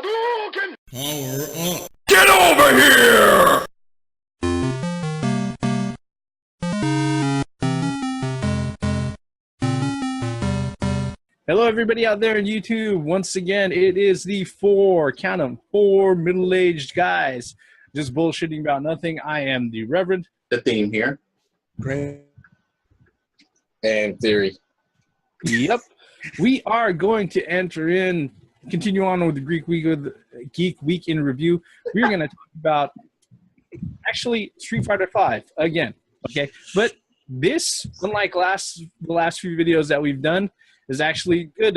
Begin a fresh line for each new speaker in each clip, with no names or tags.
Hadouken! Power up! Get over here!
Hello, everybody out there on YouTube. Once again, it is the four middle-aged guys just bullshitting about nothing. I am the Reverend.
The theme here.
Great.
And Theory.
Yep. We are going to continue on with the Geek Week in Review. We're going to talk about, actually, Street Fighter V again. Okay, but this, unlike the last few videos that we've done, is actually good.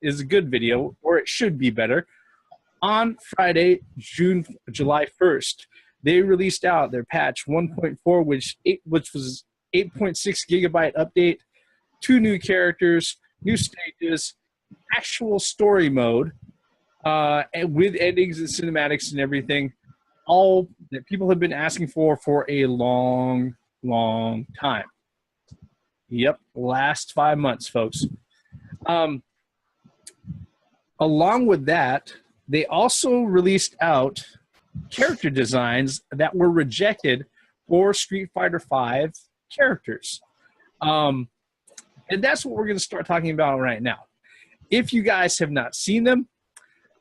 Is a good video, or it should be better. On Friday, July 1st, they released out their patch 1.4, which was 8.6 gigabyte update, 2 new characters, new stages, actual story mode, and with endings and cinematics and everything, all that people have been asking for a long time. Yep, last 5 months, folks. Along with that, they also released out character designs that were rejected for Street Fighter V characters. And that's what we're going to start talking about right now. If you guys have not seen them,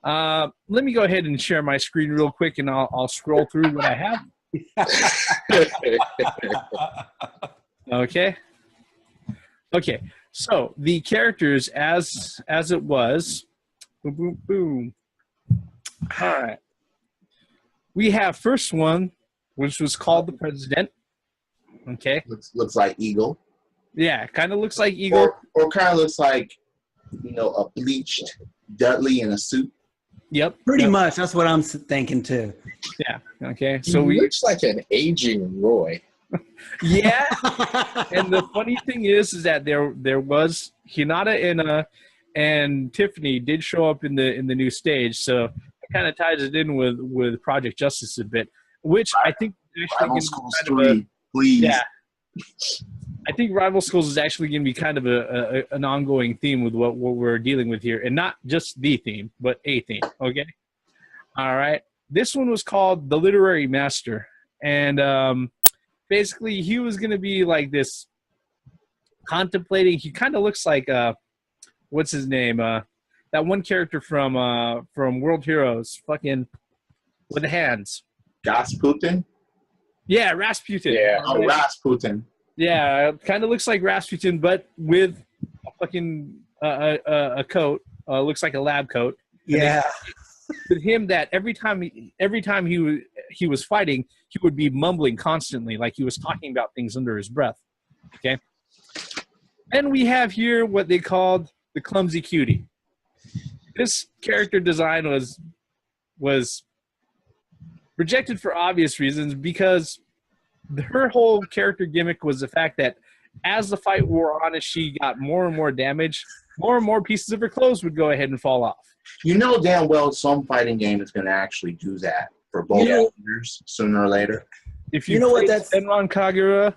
let me go ahead and share my screen real quick, and I'll scroll through what I have. Okay. So the characters as it was, boom, boom, boom. All right. We have first one, which was called the President. Okay.
Looks like Eagle.
Yeah, kind of looks like Eagle.
Or kind of looks like, a bleached Dudley in a suit.
Yep.
Pretty much. That's what I'm thinking too.
Yeah. Okay. So
he looks like an aging Roy.
Yeah. And the funny thing is that there was Hinata and Tiffany did show up in the new stage, so it kind of ties it in with Project Justice a bit, which I think
Rival Schools 3, please.
Yeah. I think Rival Schools is actually going to be kind of an ongoing theme with what we're dealing with here, and not just the theme, but a theme. Okay. All right. This one was called The Literary Master, and basically he was going to be like this contemplating. He kind of looks like what's his name? That one character from World Heroes, fucking with the hands.
Rasputin?
Yeah, Rasputin.
Yeah, Rasputin.
Yeah, kind of looks like Rasputin, but with a fucking a coat. Looks like a lab coat.
Yeah.
With him, that every time he was fighting, he would be mumbling constantly, like he was talking about things under his breath. Okay. And we have here what they called the Clumsy Cutie. This character design was rejected for obvious reasons, because her whole character gimmick was the fact that as the fight wore on, as she got more and more damage, more and more pieces of her clothes would go ahead and fall off.
You know damn well some fighting game is going to actually do that for both players sooner or later.
If you know what that's Senran Kagura,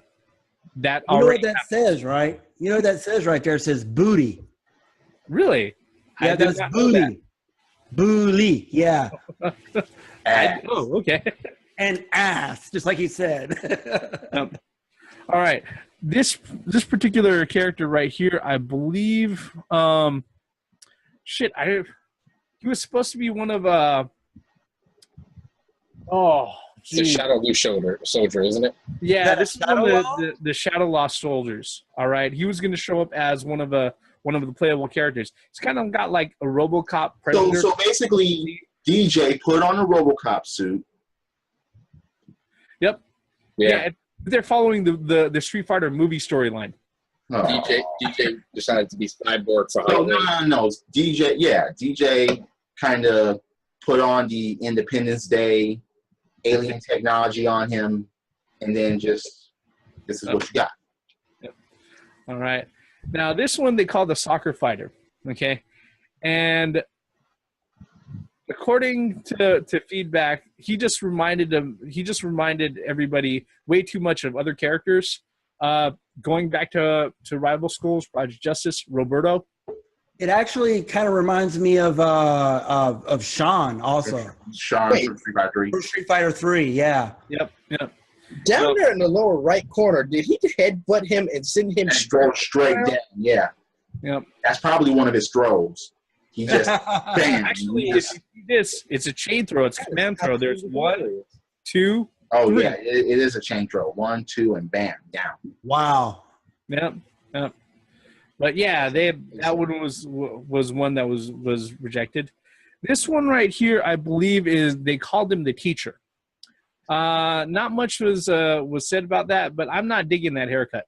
that
you know what that says, right? You know what that says right there? It says booty.
Really?
Yeah, that's booty. Booty. Yeah.
Oh, okay.
And ass, just like he said.
All right. This particular character right here, I believe, he was supposed to be one of
It's the Shadow Blue Soldier, isn't it?
Yeah, this is one of the Shadow Lost Soldiers. All right, he was going to show up as one of the playable characters. It's kind of got like a RoboCop Predator.
So basically, DJ put on a RoboCop suit.
Yep. Yeah. They're following the Street Fighter movie storyline.
Oh.
DJ decided to be Cyborg for Halloween.
No. DJ kind of put on the Independence Day alien technology on him, and then this is what you got.
Yep. All right. Now, this one they call the Soccer Fighter, okay? And according to feedback, he just reminded everybody way too much of other characters. Going back to Rival Schools, Project Justice, Roberto.
It actually kind of reminds me of Sean also.
Sean
Wait.
from Street Fighter 3.
From Street Fighter 3, yeah.
Yep.
Down
So-
there in the lower right corner, did he headbutt him and send him
Straight down. Yeah.
Yep.
That's probably one of his throws. He just bam.
Actually,
He
if
just-
you see this, it's a chain throw. It's a command throw. There's 1, 2.
oh
three.
yeah, it is a chain throw. 1, 2, and bam, down.
Wow.
Yep. But yeah, that one was one that was rejected. This one right here, I believe, is they called him the teacher. Not much was said about that, but I'm not digging that haircut.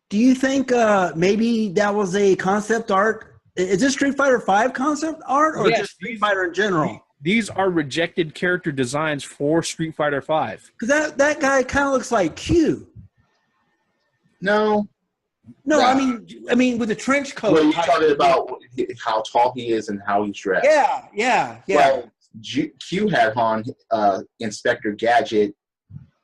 Do you think maybe that was a concept art? Is this Street Fighter 5 concept art or
Yes,
just Street Fighter in general?
These are rejected character designs for Street Fighter 5.
Because that guy kind of looks like Q.
No.
No,
Nah.
I mean with the trench coat.
Well, you're
type.
talking about how tall he is and how he's dressed.
Yeah.
Well, Q had on Inspector Gadget,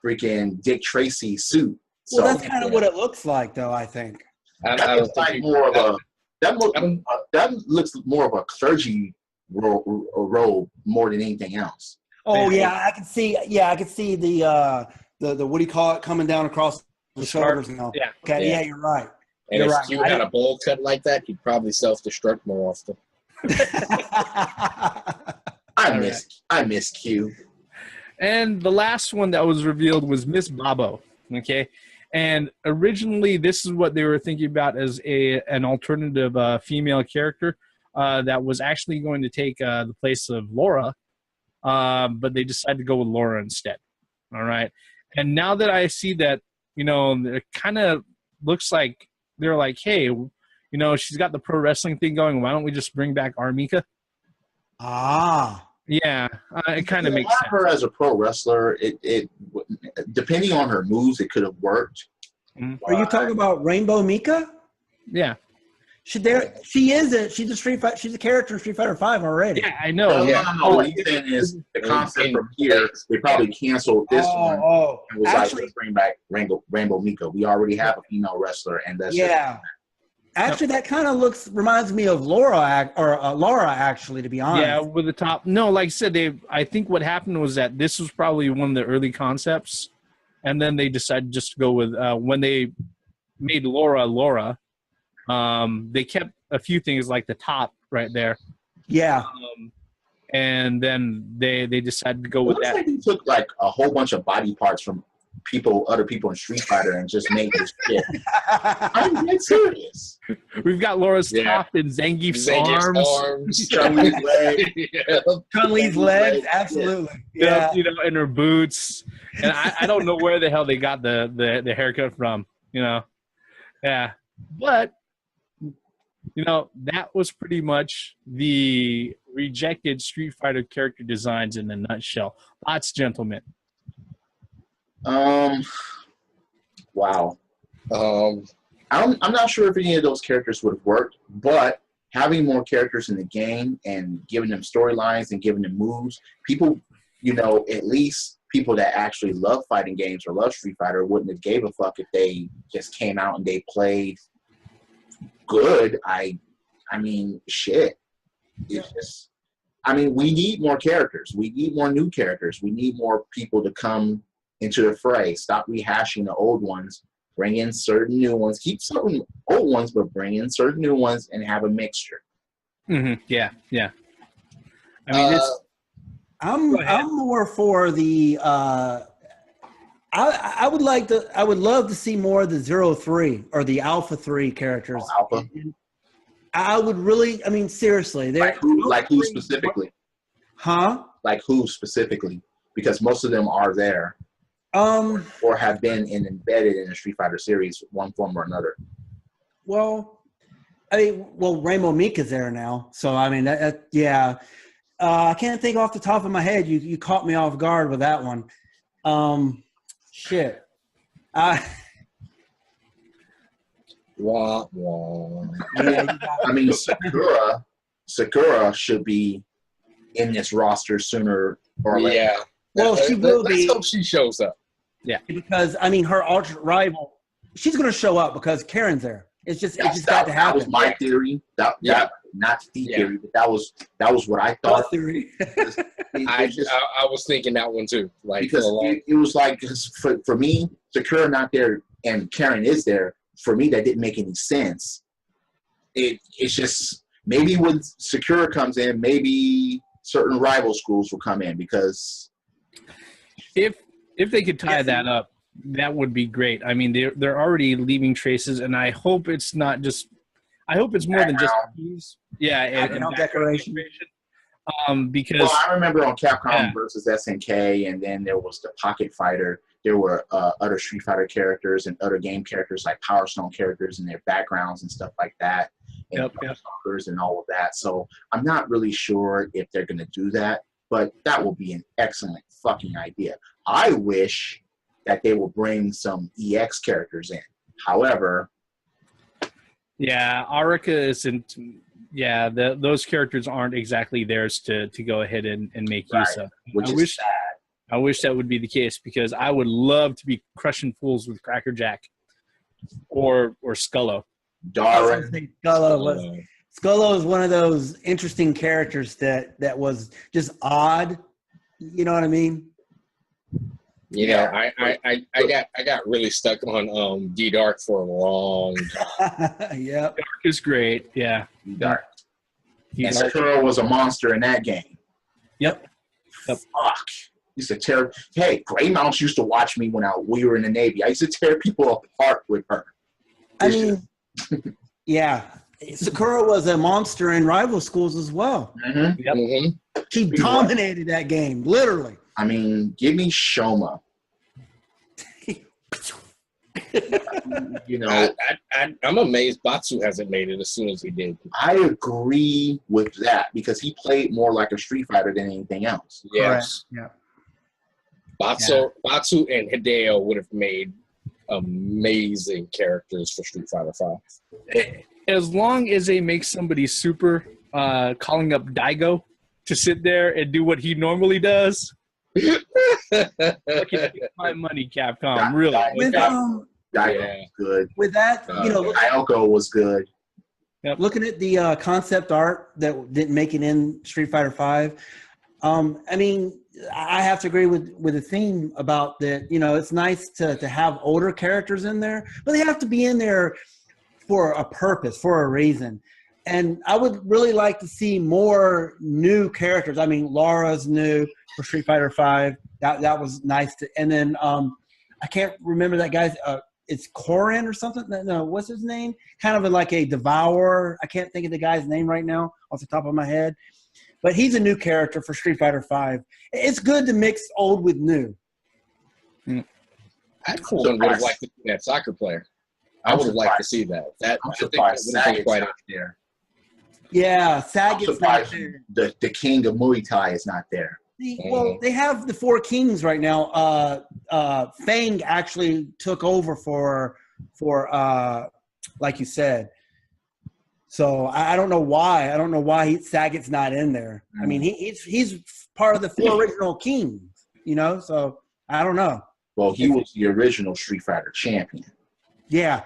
freaking Dick Tracy suit. So
Well, that's kind of what it looks like, though, I think.
I
that
don't
looks
think
like
he-
more of a
I don't-
that looks more of a clergy robe more than anything else.
Oh, yeah, I can see. Yeah, I can see the what do you call it, coming down across the shoulders now.
Yeah.
Okay,
Yeah.
yeah, you're right.
And
You're
if
right.
Q had a bowl cut like that, he'd probably self-destruct more often.
I miss Q.
And the last one that was revealed was Miss Bobo. Okay. And originally, this is what they were thinking about as an alternative female character that was actually going to take the place of Laura, but they decided to go with Laura instead. All right. And now that I see that, it kind of looks like they're like, hey, she's got the pro wrestling thing going. Why don't we just bring back Armika?
Ah.
Yeah, it kind of
You
makes
have
sense.
her as a pro wrestler. It depending on her moves, it could have worked.
Are you talking about Rainbow Mika?
Yeah.
She's a character in Street Fighter 5 already.
Yeah, I know.
No. What he's saying is the concept from here. They probably canceled this one.
Oh,
And was
actually,
like, let's bring back Rainbow Mika. We already have a female wrestler, and that's
yeah. Actually, that kind of reminds me of Laura, actually, to be honest.
Yeah, with the top. No, like I said, I think what happened was that this was probably one of the early concepts, and then they decided just to go with when they made Laura. They kept a few things like the top right there,
Yeah.
and then they decided to go with
Looks
that.
like he took like a whole bunch of body parts from other people in Street Fighter, and just made this shit. I'm dead serious.
We've got Laura's
Yeah.
top and Zangief's
Zangief's
arms.
arms.
Chun-Li's leg.
Yeah.
Chun-Li's legs, absolutely. Yeah.
And her boots. And I don't know where the hell they got the haircut from, Yeah. But, that was pretty much the rejected Street Fighter character designs in a nutshell. Thoughts, gentlemen?
Wow. I'm not sure if any of those characters would have worked, but having more characters in the game and giving them storylines and giving them moves, people, at least people that actually love fighting games or love Street Fighter wouldn't have gave a fuck if they just came out and they played good. I mean, shit. It's just, we need more characters. We need more new characters. We need more people to come into the fray. Stop rehashing the old ones. Bring in certain new ones. Keep certain old ones, but bring in certain new ones and have a mixture.
Mm-hmm. Yeah. I mean,
I'm more for the. I would love to see more of the 03 or the Alpha 3 characters.
Alpha.
I would really. I mean, seriously,
Like who specifically?
Huh?
Like who specifically? Because most of them are there. Or have been embedded in the Street Fighter series, one form or another.
Well, Rainbow Mika's there now, so I mean, yeah. I can't think off the top of my head. You caught me off guard with that one. Shit.
Wah, wah.
Yeah, Sakura should be in this roster sooner or later.
Yeah.
Well, she will
Let's
be.
hope she shows up.
Because her alternate rival, she's going to show up because Karen's there. It's just got to
That was
happen.
my theory. That not the theory, but that was what I thought.
Theory.
I was thinking that one too. Like
because it was like for me, Sakura not there and Karen is there. For me, that didn't make any sense. It's just maybe when Sakura comes in, maybe certain rival schools will come in because
if they could tie that up, that would be great. I mean, they're already leaving traces, and I hope it's not just. I hope it's more than just keys. Yeah, and
decoration.
Because
I remember on Capcom versus SNK, and then there was the Pocket Fighter. There were other Street Fighter characters and other game characters like Power Stone characters and their backgrounds and stuff like that, and and all of that. So I'm not really sure if they're going to do that, but that will be an excellent fucking idea. I wish that they will bring some EX characters in. However,
Arika isn't. Yeah, those characters aren't exactly theirs to go ahead and make use of.
Which is sad.
I wish that would be the case because I would love to be crushing fools with Cracker Jack or Skullo.
Skullo is one of those interesting characters that was just odd. You know what I mean?
You know, I got really stuck on D-Dark for a long time.
Yep.
Dark is great. Yeah.
Dark. And Sakura was a monster in that game.
Yep.
Fuck. Used to tear. Hey, Gray Mouse used to watch me when we were in the Navy. I used to tear people apart with her.
I mean, yeah. Sakura was a monster in rival schools as well.
Mm-hmm.
Yep.
Mm-hmm.
She dominated that game, literally.
I mean, give me Shoma. You know,
I'm amazed Batsu hasn't made it as soon as he did.
I agree with that because he played more like a Street Fighter than anything else.
Yes.
Yeah.
Batsu and Hideo would have made amazing characters for Street Fighter V.
As long as they make somebody super calling up Daigo to sit there and do what he normally does, I can get my money, Capcom. Really.
Daigo was good.
With that,
Ayoko was good.
Yep.
Looking at the concept art that didn't make it in Street Fighter V, I mean, I have to agree with the theme about that. You know, it's nice to have older characters in there, but they have to be in there for a purpose, for a reason. And I would really like to see more new characters. I mean, Laura's new for Street Fighter V. That was nice. And then I can't remember that guy's. It's Korin or something. No, what's his name? Kind of like a devourer. I can't think of the guy's name right now off the top of my head. But he's a new character for Street Fighter V. It's good to mix old with new.
I would have liked to see that soccer player. I would have liked to see that.
I'm surprised Saget's not there.
Yeah, Saget's not there.
The king of Muay Thai is not there.
Well, they have the four kings right now. Fang actually took over for like you said. So I don't know why. I don't know why Saget's not in there. I mean, he's part of the four original kings, you know. So I don't know.
Well, he was the original Street Fighter champion.
Yeah.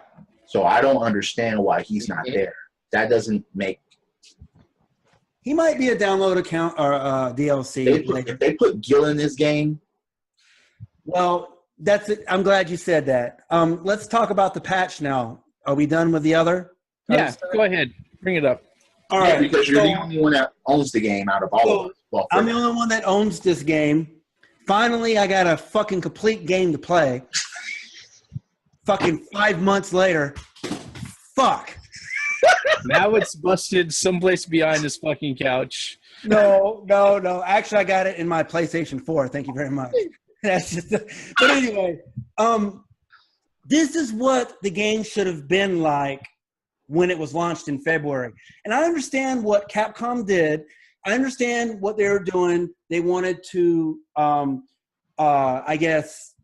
So I don't understand why he's not there. That doesn't make.
He might be a download account or DLC.
If they put Gil in this game.
Well, that's it. I'm glad you said that. Let's talk about the patch now. Are we done with the other?
Yeah, go ahead. Bring it up.
All right.
Because you're the only one that owns the game out of all of us. Well,
I'm the only one that owns this game. Finally, I got a fucking complete game to play. Fucking 5 months later. Fuck.
Now it's busted someplace behind this fucking couch.
No. Actually, I got it in my PlayStation 4. Thank you very much. That's just. But anyway, this is what the game should have been like when it was launched in February. And I understand what Capcom did. I understand what they were doing. They wanted to, I guess,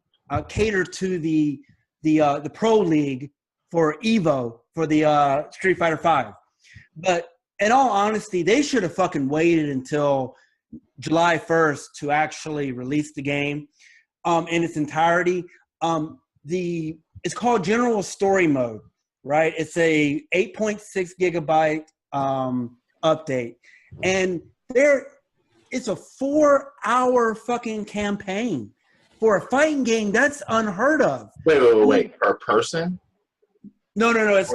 cater to the Pro League for EVO for the Street Fighter V. But in all honesty, they should have fucking waited until July 1st to actually release the game in its entirety. It's called General Story Mode, right? It's a 8.6 gigabyte update, and it's a 4-hour fucking campaign for a fighting game. That's unheard of.
Wait. Per person?
No. It's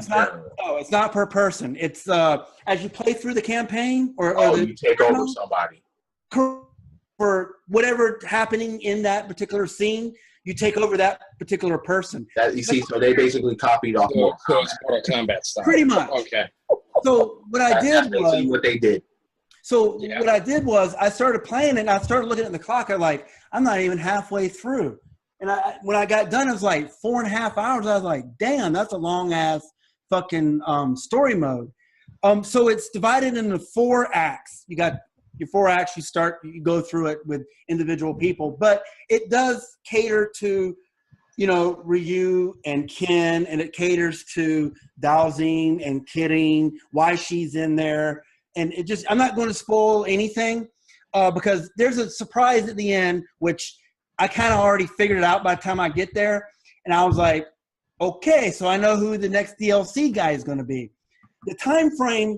not. No, it's not per person. It's as you play through the campaign, or
you take over somebody
for whatever happening in that particular scene. You take over that particular person.
That you see, so they basically copied off
Mortal Kombat style.
Pretty much.
Okay.
So what I did was
what they did.
So what I did was I started playing it, and I started looking at the clock. I'm not even halfway through. And when I got done, it was like 4.5 hours. I was like, damn, that's a long ass fucking story mode. So it's divided into 4 acts. You got your 4 acts. You go through it with individual people, but it does cater to, Ryu and Ken, and it caters to Dhalsim and Kidding, why she's in there. And I'm not going to spoil anything because there's a surprise at the end, which I kind of already figured it out by the time I get there. And I was like, okay, so I know who the next DLC guy is going to be. The time frame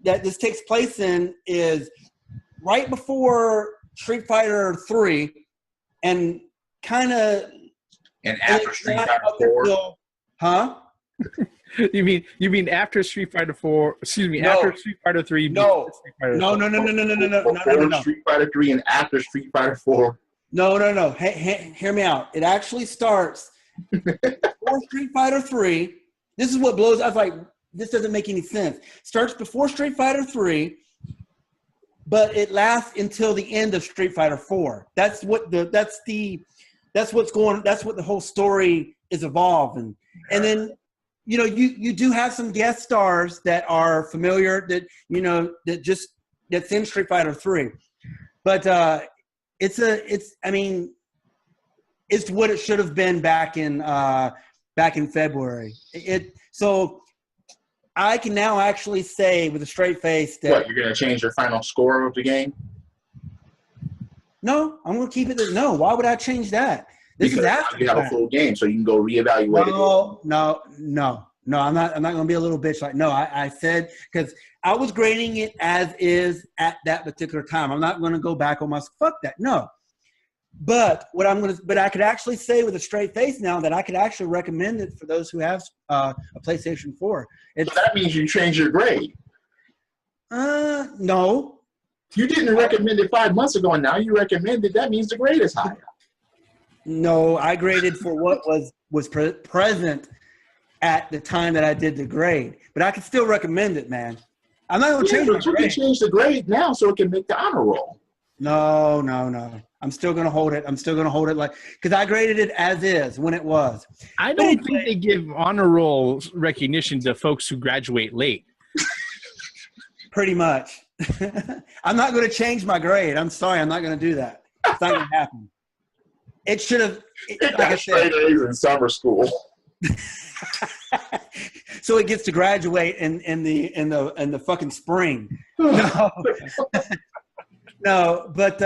that this takes place in is right before Street Fighter 3 and kind of...
And after Street Fighter 4?
Huh?
You mean after Street Fighter 4? Excuse me,
No.
after Street Fighter 3?
No.
Street Fighter
No.
4. Before Street Fighter 3 and after Street Fighter 4.
No. Hear me out. It actually starts before Street Fighter 3. This is what blows. I was like, this doesn't make any sense. Starts before Street Fighter 3, but it lasts until the end of Street Fighter 4. That's what the whole story is evolving. And then, you do have some guest stars that are familiar that's in Street Fighter 3. But it's what it should have been back in February. So I can now actually say with a straight face that
What, you're going to change your final score of the game?
No, I'm going to keep it. No, why would I change that? This
Because
is after
you have a full game, so you can go reevaluate it.
No. I'm not going to be a little bitch. I said, because I was grading it as is at that particular time. I'm not going to go back on my fuck that. No. But I could actually say with a straight face now that I could actually recommend it for those who have a PlayStation 4.
So that means you changed your grade.
No.
You didn't recommend it 5 months ago, and now you recommend it. That means the grade is higher.
No, I graded for what was present at the time that I did the grade. But I can still recommend it, man. I'm not going to change my
but you
grade.
can change the grade now so it can make the honor roll.
No. I'm still going to hold it. Because I graded it as is when it was.
I don't think they give honor roll recognition to folks who graduate late.
Pretty much. I'm not going to change my grade. I'm sorry. I'm not going to do that. It's not going to happen. It should have.
It got straight A's in summer school.
So it gets to graduate in the fucking spring. No, but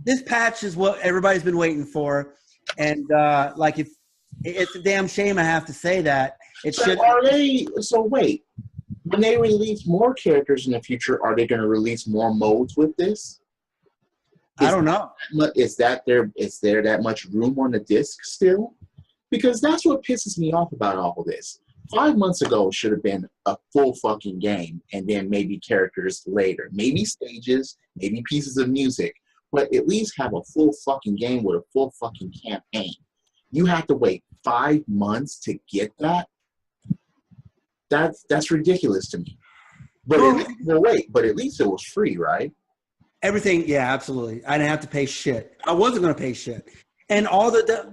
this patch is what everybody's been waiting for, and it's a damn shame I have to say that.
Wait, when they release more characters in the future, are they going to release more modes with this?
I don't know.
Is there that much room on the disc still? Because that's what pisses me off about all of this. 5 months ago, it should have been a full fucking game, and then maybe characters later. Maybe stages, maybe pieces of music, but at least have a full fucking game with a full fucking campaign. You have to wait 5 months to get that? That's ridiculous to me. But at least it was free, right?
Everything, yeah, absolutely. I didn't have to pay shit. I wasn't going to pay shit. And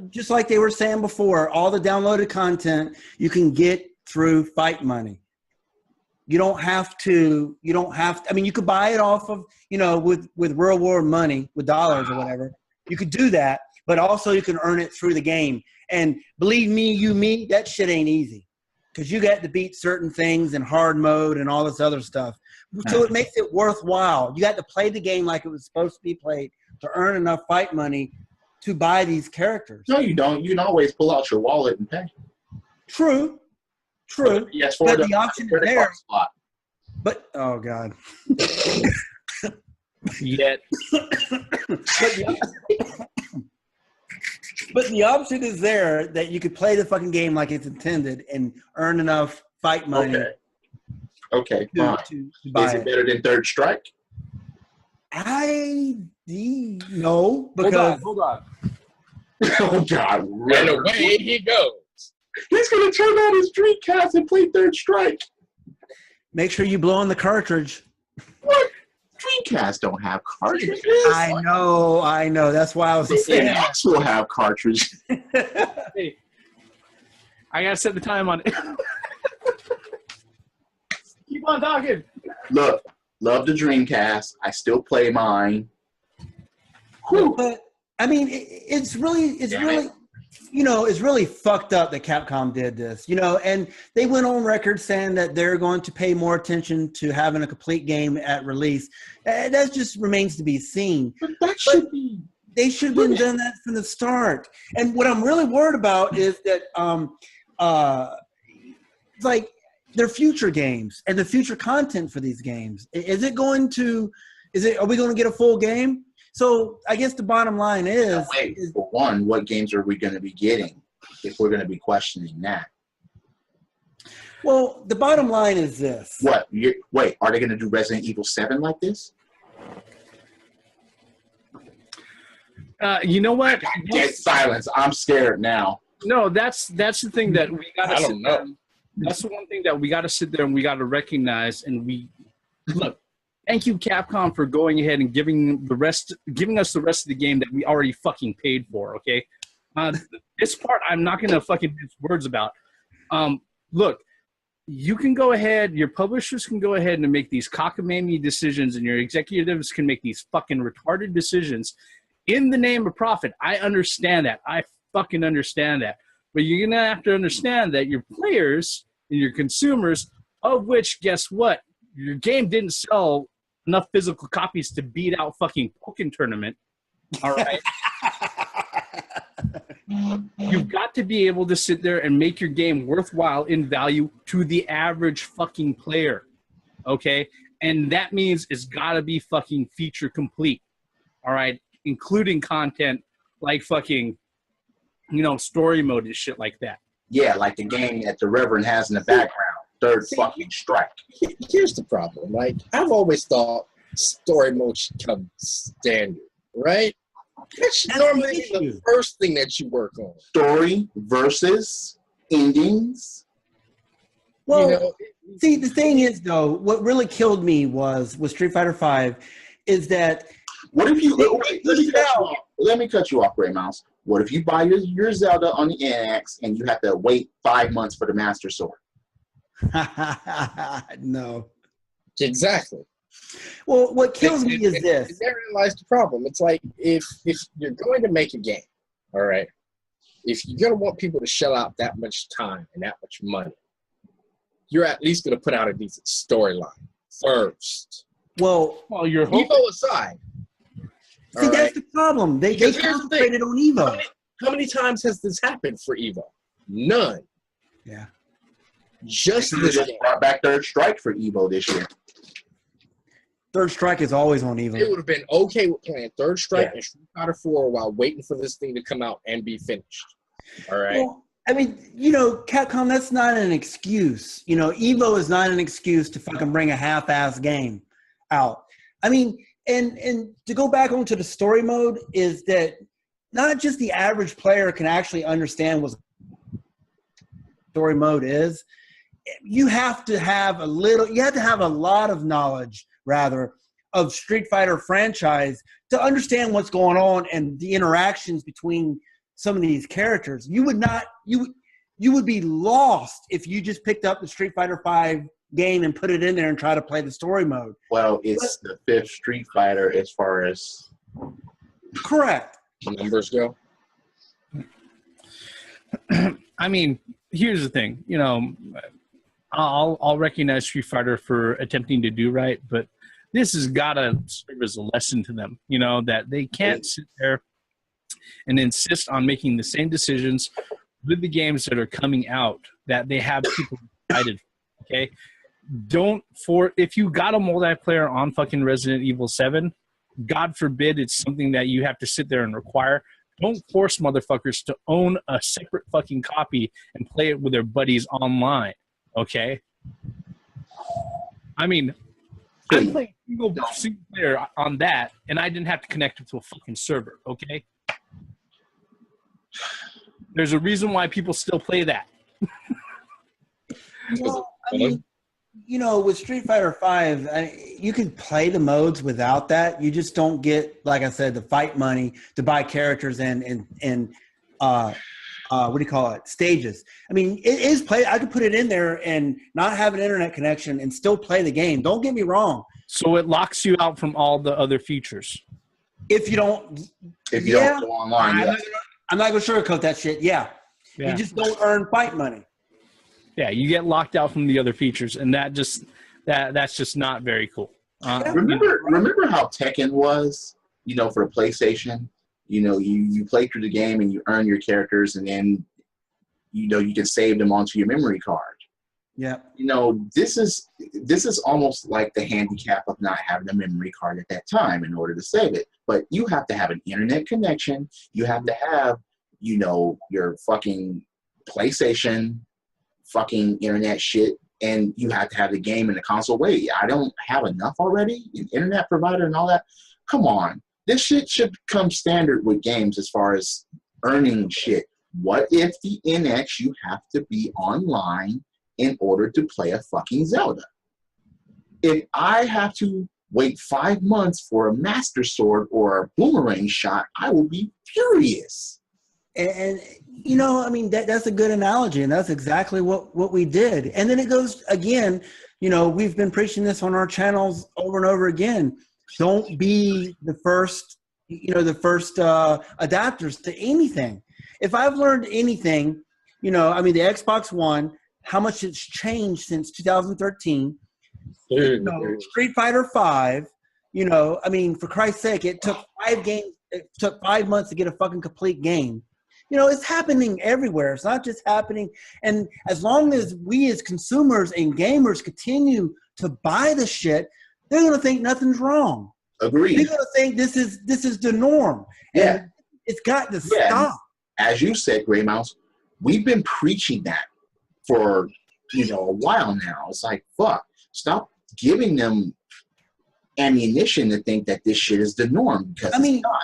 just like they were saying before, all the downloaded content you can get through Fight Money. You don't have to, I mean, you could buy it off of, with real world money, with dollars or whatever. You could do that, but also you can earn it through the game. And believe me, that shit ain't easy. Because you got to beat certain things in hard mode and all this other stuff. So it makes it worthwhile. You got to play the game like it was supposed to be played to earn enough Fight Money to buy these characters.
No, you don't. You can always pull out your wallet and pay.
True.
Yes,
but the option is there. But oh god.
Yet,
but the option is there that you could play the fucking game like it's intended and earn enough fight money
Okay, fine.
to buy
Is it better than Third Strike?
No, because
hold on.
Oh God!
And away he goes.
He's gonna turn on his Dreamcast and play Third Strike.
make sure you blow on the cartridge.
What? Dreamcast don't have cartridges.
I know. That's why I was
The
saying.
NX will have cartridges.
Hey, I gotta set the time on it. Keep on talking.
Look, love the Dreamcast. I still play mine. Whew.
But I mean, it's really, it's really fucked up that Capcom did this, and they went on record saying that they're going to pay more attention to having a complete game at release. That just remains to be seen.
But that should be.
They should have been done that from the start. And what I'm really worried about is that, it's like their future games and the future content for these games. Are we going to get a full game? So I guess the bottom line is,
For one, what games are we going to be getting if we're going to be questioning that?
well, the bottom line is this.
What? Are they going to do Resident Evil 7 like this?
You know what?
Dead silence. I'm scared now.
No, that's the thing that we gotta.
I don't know.
That's the one thing that we gotta sit there and we gotta recognize. And look. Thank you, Capcom, for going ahead and giving us the rest of the game that we already fucking paid for. Okay, this part I'm not gonna fucking mince words about. Look, you can go ahead. Your publishers can go ahead and make these cockamamie decisions, and your executives can make these fucking retarded decisions in the name of profit. I understand that. I fucking understand that. But you're gonna have to understand that your players and your consumers, of which, guess what? Your game didn't sell enough physical copies to beat out fucking Pokken Tournament. All right. You've got to be able to sit there and make your game worthwhile in value to the average fucking player. Okay? And that means it's got to be fucking feature complete. All right? Including content like fucking, story mode and shit like that.
Yeah, like the game that the Reverend has in the background. Third fucking Strike.
Here's the problem. Like, I've always thought story mode should come standard, right? That should normally be the first thing that you work on.
Story versus endings.
Well, see, the thing is, though, what really killed me with Street Fighter V is that.
What if you let me cut you off, Gray Mouse. What if you buy your Zelda on the NX and you have to wait 5 months for the Master Sword?
No.
Exactly.
Well, what kills me is this.
Therein lies the problem. It's like if you're going to make a game, all right, if you're going to want people to shell out that much time and that much money, you're at least going to put out a decent storyline first.
Well,
you're hoping.
Evo aside.
See, that's the problem. They concentrated on Evo.
How many times has this happened for Evo? None.
Yeah.
Just
They
this
just
game.
brought back Third Strike for Evo this year.
Third Strike is always on Evo.
They would have been okay with playing Third Strike and Street Fighter 4 while waiting for this thing to come out and be finished. All right.
Well, I mean, Capcom, that's not an excuse. Evo is not an excuse to fucking bring a half-ass game out. I mean, and to go back onto the story mode is that not just the average player can actually understand what story mode is. You have to have a lot of knowledge, rather, of Street Fighter franchise to understand what's going on and the interactions between some of these characters. You would be lost if you just picked up the Street Fighter V game and put it in there and try to play the story mode.
Well, it's the 5th Street Fighter as far as
Correct.
Numbers go.
I mean, here's the thing. I'll recognize Street Fighter for attempting to do right, but this has got to serve as a lesson to them. That they can't sit there and insist on making the same decisions with the games that are coming out that they have people excited. Okay, if you got a multiplayer on fucking Resident Evil 7, God forbid it's something that you have to sit there and require. Don't force motherfuckers to own a separate fucking copy and play it with their buddies online. Okay? I mean, I'm playing single player on that, and I didn't have to connect it to a fucking server. Okay? There's a reason why people still play that.
Well, I mean, you know, with Street Fighter V, you can play the modes without that. You just don't get, like I said, the fight money to buy characters and what do you call it? Stages. I mean, it is play. I could put it in there and not have an internet connection and still play the game. Don't get me wrong.
So it locks you out from all the other features.
If you don't go online, I'm not going to sugarcoat that shit. Yeah. You just don't earn fight money.
Yeah, you get locked out from the other features, and that's just not very cool.
Remember how Tekken was, you know, for the PlayStation? You know, you play through the game and you earn your characters, and then, you know, you can save them onto your memory card.
Yeah.
You know, this is almost like the handicap of not having a memory card at that time in order to save it. But you have to have an internet connection. You have to have, you know, your fucking PlayStation fucking internet shit, and you have to have the game in the console. Wait, I don't have enough already? An internet provider and all that? Come on. This shit should come standard with games as far as earning shit. What if the NX you have to be online in order to play a fucking Zelda? If I have to wait 5 months for a Master Sword or a boomerang shot, I will be furious.
And you know, I mean, that's a good analogy, and that's exactly what we did. And then it goes again, you know, we've been preaching this on our channels over and over again. Don't be the first adapters to anything. If I've learned anything, you know, I mean, the Xbox One, how much it's changed since 2013. You know, Street Fighter V, you know, I mean, for Christ's sake, it took 5 months to get a fucking complete game. You know, it's happening everywhere. It's not just happening. And as long as we as consumers and gamers continue to buy the shit, they're going to think nothing's wrong.
Agreed.
They're going to think this is the norm.
Yeah.
And it's got to stop.
As you said, Gray Mouse, we've been preaching that for, you know, a while now. It's like, fuck, stop giving them ammunition to think that this shit is the norm, because it's not.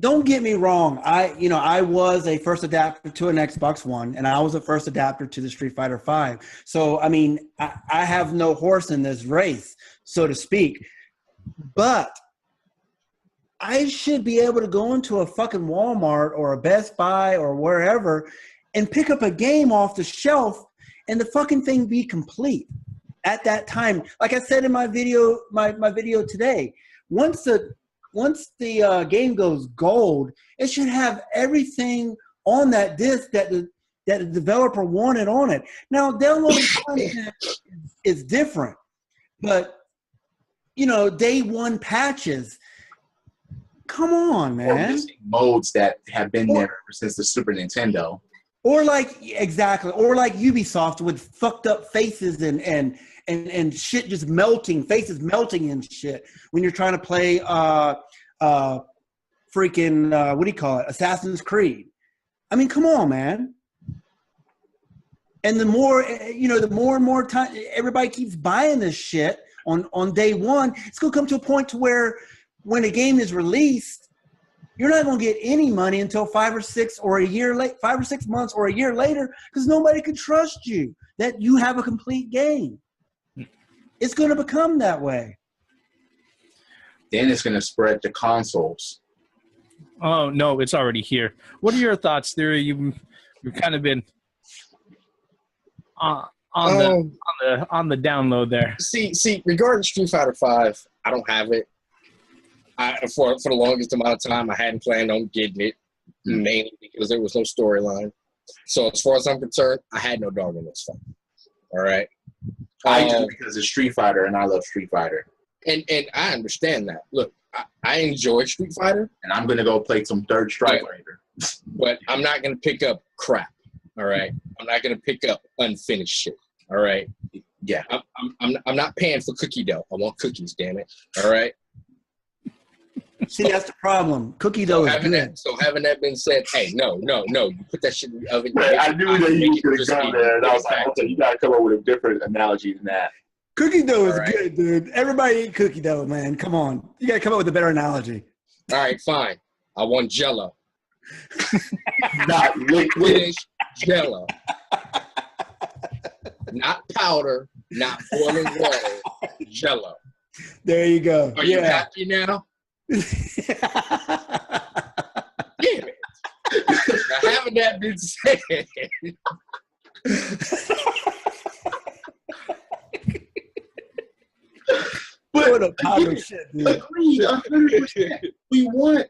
Don't get me wrong. I was a first adapter to an Xbox One, and I was a first adapter to the Street Fighter V. So, I mean, I have no horse in this race, so to speak. But I should be able to go into a fucking Walmart or a Best Buy or wherever and pick up a game off the shelf and the fucking thing be complete at that time. Like I said in my video, my video today, once the game goes gold, it should have everything on that disc that the developer wanted on it. Now, downloading content is different, but, you know, day one patches, come on, man.
Modes that have been there ever since the Super Nintendo.
Or like Ubisoft with fucked up faces and shit just melting, faces melting and shit when you're trying to play freaking what do you call it? Assassin's Creed. I mean, come on, man. And the more and more time everybody keeps buying this shit on day one, it's gonna come to a point to where when a game is released, you're not gonna get any money until 5 or 6 months or a year later, because nobody can trust you that you have a complete game. It's gonna become that way.
Then it's gonna spread to consoles.
Oh no, it's already here. What are your thoughts, Theory? You've kind of been on the download there.
See, regarding Street Fighter V, I don't have it. For the longest amount of time, I hadn't planned on getting it, mainly because there was no storyline. So as far as I'm concerned, I had no dog in this fight. All right.
I do, because it's Street Fighter, and I love Street Fighter.
And I understand that. Look, I enjoy Street Fighter.
And I'm going to go play some Third Strike later.
But I'm not going to pick up crap. All right. I'm not going to pick up unfinished shit. All right.
Yeah.
I'm not paying for cookie dough. I want cookies, damn it. All right.
See, that's the problem. Cookie dough is good.
So having that been said, hey, no. You put that shit in the oven.
Man, I knew that you were going to go there, and I was like,
back.
okay, you got to come up with a different analogy than that.
Cookie dough is
All right.
good, dude. Everybody eat cookie dough, man. Come on. You got to come up with a better analogy.
All right, fine. I want Jello.
Not liquid.
Finish Jello. Not powder, not boiling water. Jello.
There you go.
Are you
Yeah.
happy now? Damn it. Now, having that been said,
What a
But
pile of shit, dude.
agreed, 100%. We want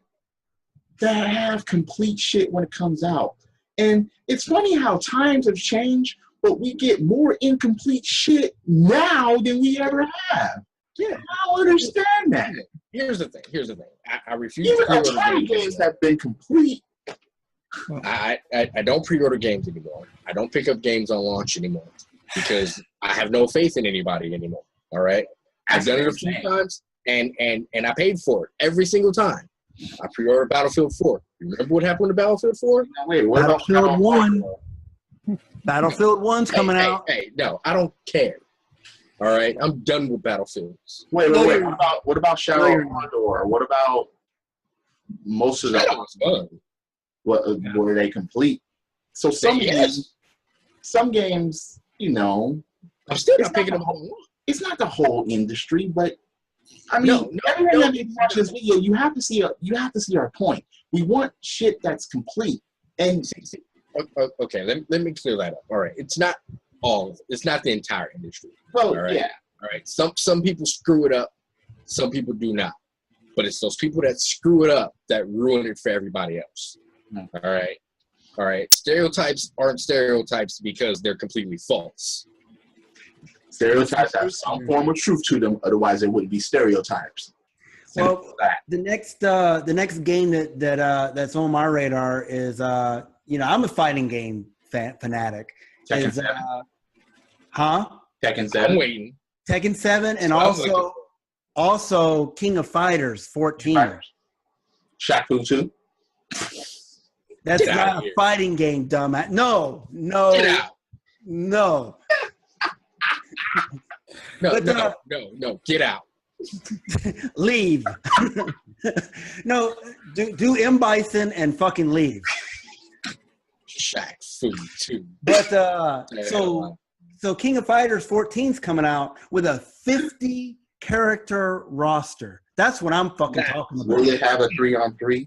to have complete shit when it comes out. And it's funny how times have changed, but we get more incomplete shit now than we ever have.
Yeah.
I don't understand that.
Here's the thing. I refuse
Even
to pre-order
Atari
games.
games have been complete.
I don't pre-order games anymore. I don't pick up games on launch anymore because I have no faith in anybody anymore. All right. I've done it a few times and I paid for it every single time. I pre-ordered Battlefield 4. You remember what happened to Battlefield 4?
Now, wait, what about
Battlefield 1?
Battlefield?
Battlefield 1's coming out.
Hey, no, I don't care. All right, I'm done with Battlefields.
Wait.
No,
What
you're
about Shadow
No,
of
you're
Mordor? What about most of
That
the
was fun.
were they complete? So some games, you know,
I'm still
It's
not picking
not
up on
it's not the whole industry, but I mean,
No,
everyone that is watching this video, you have to see our point. We want shit that's complete, and
Okay, let me clear that up. All right, it's not it's not the entire industry.
well,
All right.
yeah,
All right, some people screw it up, some people do not. But it's those people that screw it up that ruin it for everybody else.
Mm.
All right. Stereotypes aren't stereotypes because they're completely false.
stereotypes have some form of truth to them. Otherwise, they wouldn't be stereotypes. Simple
Well,
as that.
the next game that's on my radar is I'm a fighting game fanatic.
Tekken
Is
7. Tekken
I'm
7.
waiting.
Tekken 7 and
That's what I'm
also King of Fighters 14.
Shaq Fu 2.
That's
Get outta
not a
here.
fighting game, dumbass. No.
Get out.
No.
No,
But,
no, get out.
Leave. No, do M. Bison and fucking leave.
Shaq food too.
But so King of Fighters 14's coming out with a 50 character roster. That's what I'm fucking talking about.
Will it have a 3-on-3?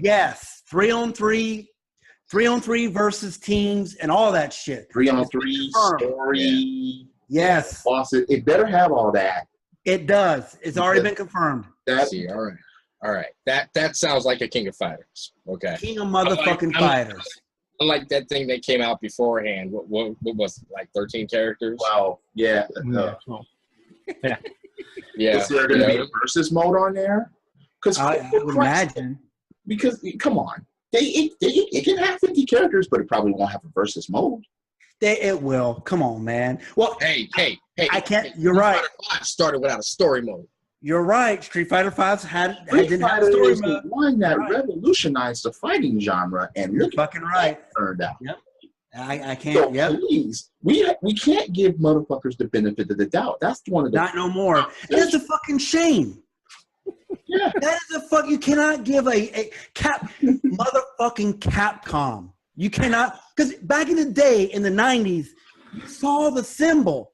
Yes, 3-on-3 versus teams and all that shit.
3-on-3
Confirmed.
story.
Yes,
Bosses. It better have all that.
it does. It's already been confirmed.
That
See, all right. That sounds like a King of Fighters. Okay.
King of motherfucking Fighters.
Unlike that thing that came out beforehand. What was it, like 13 characters?
wow. Yeah.
Yeah.
Is there going to be a versus mode on there?
I would imagine.
Because come on, it can have 50 characters, but it probably won't have a versus mode.
It will. Come on, man. Well,
Hey.
I can't. You're right.
Street Fighter V started without a story mode.
You're right. Street Fighter 5
Street
didn't have
Fighter
a story
is the
mode.
one that
Right.
revolutionized the fighting genre, and
You're
look at
fucking right.
how it turned out.
I
So
can't. Yep.
please, we can't give motherfuckers the benefit of the doubt. That's one of the
Not no more. That's a fucking shame.
yeah.
That is a fuck. You cannot give a motherfucking Capcom. You cannot, because back in the day in the 90s, you saw the symbol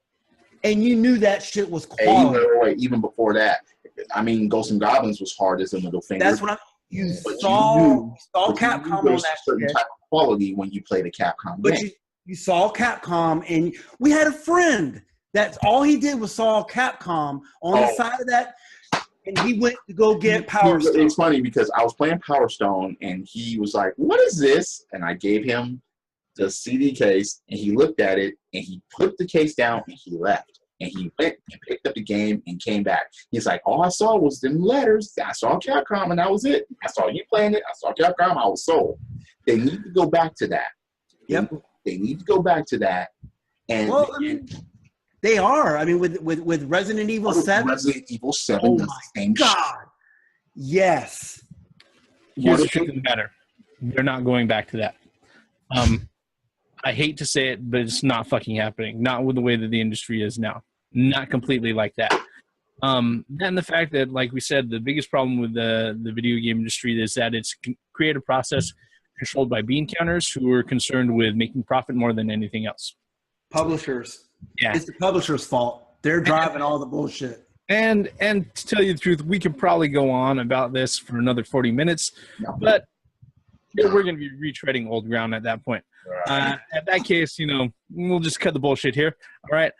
and you knew that shit was quality.
Even before that, I mean, Ghosts and Goblins was hard as a middle finger.
That's what I'm. You
But
saw
you knew
Capcom on
there's
that
a certain
shit.
type of quality when you play the Capcom
But
game.
you saw Capcom, and we had a friend that's all he did was saw Capcom on the side of that, and he went to go get Power Stone.
It's funny because I was playing Power Stone and he was like, "What is this?" And I gave him the CD case, and he looked at it and he put the case down and he left. And he went and picked up the game and came back. He's like, "All I saw was them letters. I saw Capcom and that was it. I saw you playing it. I saw Capcom. I was sold." They need to go back to that.
Yep.
They need to go back to that. And,
Well, They are. I mean, with Resident Evil 7.
Resident Evil 7
Oh
does
my
the same shit.
God. Yes.
Here's the truth of the matter. They're not going back to that. I hate to say it, but it's not fucking happening. Not with the way that the industry is now. Not completely like that. Then the fact that, like we said, the biggest problem with the video game industry is that it's creative process controlled by bean counters who are concerned with making profit more than anything else.
Publishers.
Yeah.
It's the publisher's fault. They're driving all the bullshit.
And to tell you the truth, we could probably go on about this for another 40 minutes, but we're going to be retreading old ground at that point. At that case, we'll just cut the bullshit here. All right.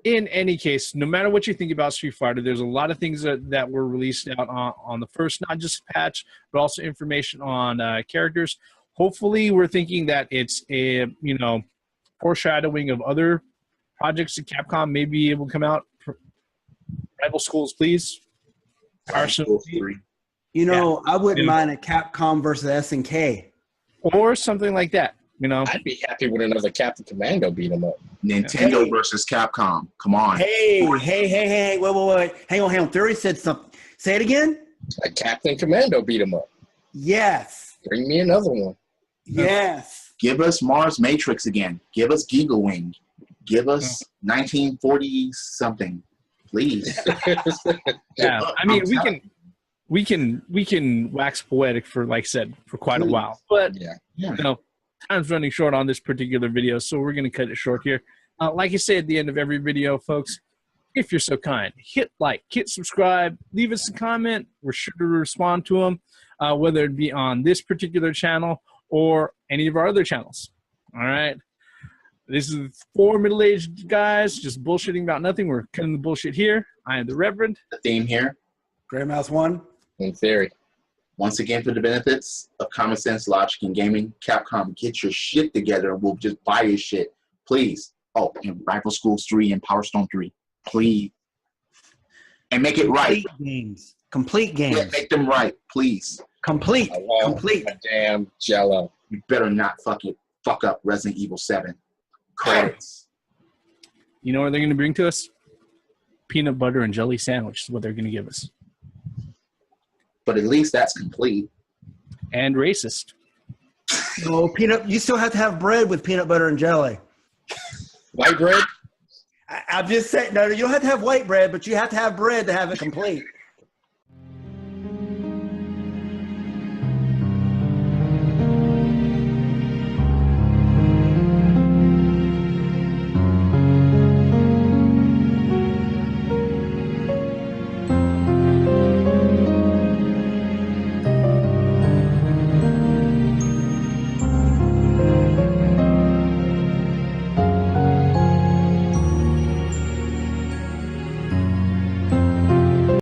In any case, no matter what you think about Street Fighter, there's a lot of things that were released out on the first, not just patch, but also information on characters. Hopefully, we're thinking that it's a, foreshadowing of other projects that Capcom may be able to come out. Rival Schools, please. Arsenal,
I wouldn't mind a Capcom versus SNK.
Or something like that,
I'd be happy with another Captain Commando beat 'em up.
Nintendo versus Capcom. Come on.
Hey. Wait. Hang on. Theory said something. Say it again?
A Captain Commando beat 'em up.
Yes.
Bring me another one.
Yes.
Give us Mars Matrix again. Give us Giga Wing. Give us 1940-something. Please.
Yeah, I mean, we can wax poetic for, like I said, for quite a while. But, time's running short on this particular video, so we're going to cut it short here. Like I say at the end of every video, folks, if you're so kind, hit like, hit subscribe, leave us a comment. We're sure to respond to them, whether it be on this particular channel or any of our other channels. All right? This is 4 middle-aged guys just bullshitting about nothing. We're cutting the bullshit here. I am the Reverend.
The theme here.
Grey Mouse 1.
In theory.
Once again, for the benefits of common sense, logic, and gaming, Capcom, get your shit together and we'll just buy your shit. Please. Oh, and Rival Schools 3 and Power Stone 3. Please. And make it right.
Complete games.
Yeah, make them right, please.
Complete.
Damn Jello.
You better not fuck up Resident Evil 7. Credits.
You know what they're going to bring to us? Peanut butter and jelly sandwich is what they're going to give us.
But at least that's complete.
And racist.
No, you still have to have bread with peanut butter and jelly.
White bread?
I'm just saying, no, you don't have to have white bread, but you have to have bread to have it complete.